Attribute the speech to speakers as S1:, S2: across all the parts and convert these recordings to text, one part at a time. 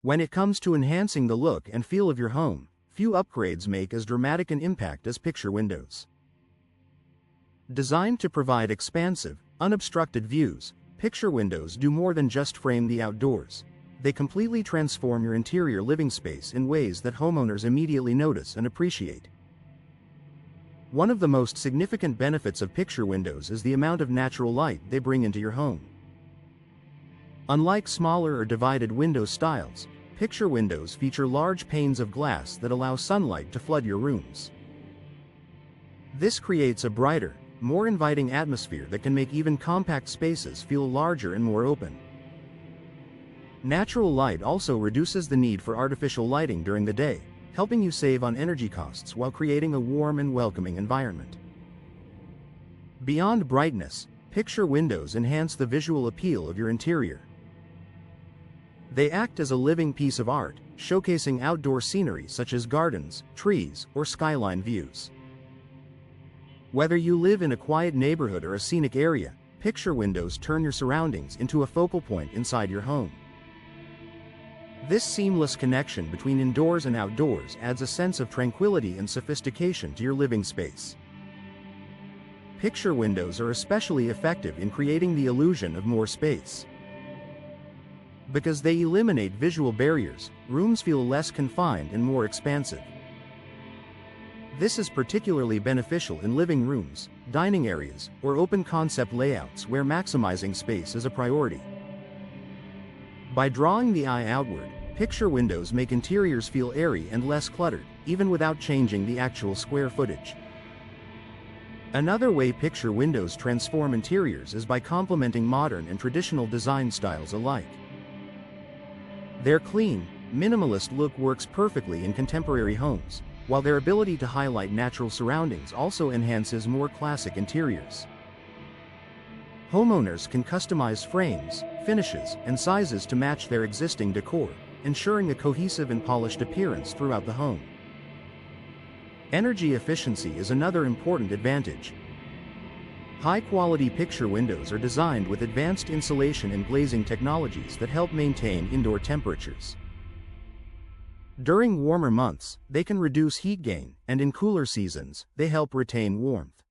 S1: When it comes to enhancing the look and feel of your home, few upgrades make as dramatic an impact as picture windows. Designed to provide expansive, unobstructed views, picture windows do more than just frame the outdoors. They completely transform your interior living space in ways that homeowners immediately notice and appreciate. One of the most significant benefits of picture windows is the amount of natural light they bring into your home. Unlike smaller or divided window styles, picture windows feature large panes of glass that allow sunlight to flood your rooms. This creates a brighter, more inviting atmosphere that can make even compact spaces feel larger and more open. Natural light also reduces the need for artificial lighting during the day, helping you save on energy costs while creating a warm and welcoming environment. Beyond brightness, picture windows enhance the visual appeal of your interior. They act as a living piece of art, showcasing outdoor scenery such as gardens, trees, or skyline views. Whether you live in a quiet neighborhood or a scenic area, picture windows turn your surroundings into a focal point inside your home. This seamless connection between indoors and outdoors adds a sense of tranquility and sophistication to your living space. Picture windows are especially effective in creating the illusion of more space. Because they eliminate visual barriers, rooms feel less confined and more expansive. This is particularly beneficial in living rooms, dining areas, or open-concept layouts where maximizing space is a priority. By drawing the eye outward, picture windows make interiors feel airy and less cluttered, even without changing the actual square footage. Another way picture windows transform interiors is by complementing modern and traditional design styles alike. Their clean, minimalist look works perfectly in contemporary homes, while their ability to highlight natural surroundings also enhances more classic interiors. Homeowners can customize frames, finishes, and sizes to match their existing decor, ensuring a cohesive and polished appearance throughout the home. Energy efficiency is another important advantage. High-quality picture windows are designed with advanced insulation and glazing technologies that help maintain indoor temperatures. During warmer months, they can reduce heat gain, and in cooler seasons, they help retain warmth.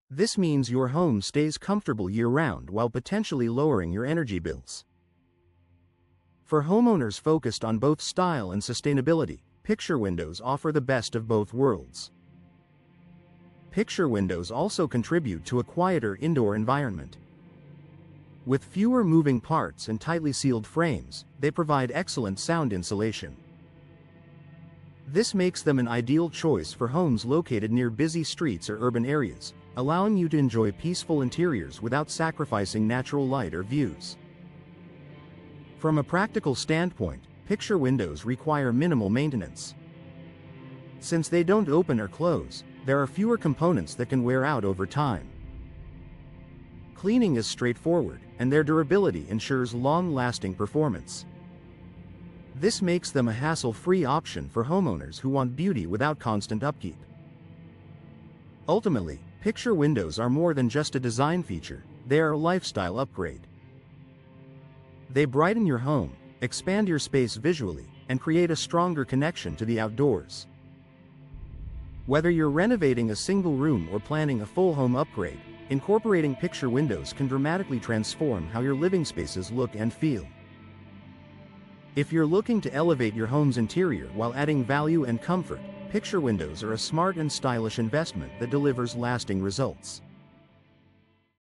S1: This means your home stays comfortable year-round while potentially lowering your energy bills. For homeowners focused on both style and sustainability, picture windows offer the best of both worlds. Picture windows also contribute to a quieter indoor environment. With fewer moving parts and tightly sealed frames, they provide excellent sound insulation. This makes them an ideal choice for homes located near busy streets or urban areas, allowing you to enjoy peaceful interiors without sacrificing natural light or views. From a practical standpoint, picture windows require minimal maintenance. Since they don't open or close, there are fewer components that can wear out over time. Cleaning is straightforward, and their durability ensures long-lasting performance. This makes them a hassle-free option for homeowners who want beauty without constant upkeep. Ultimately, picture windows are more than just a design feature, they are a lifestyle upgrade. They brighten your home, expand your space visually, and create a stronger connection to the outdoors. Whether you're renovating a single room or planning a full home upgrade, incorporating picture windows can dramatically transform how your living spaces look and feel. If you're looking to elevate your home's interior while adding value and comfort, picture windows are a smart and stylish investment that delivers lasting results.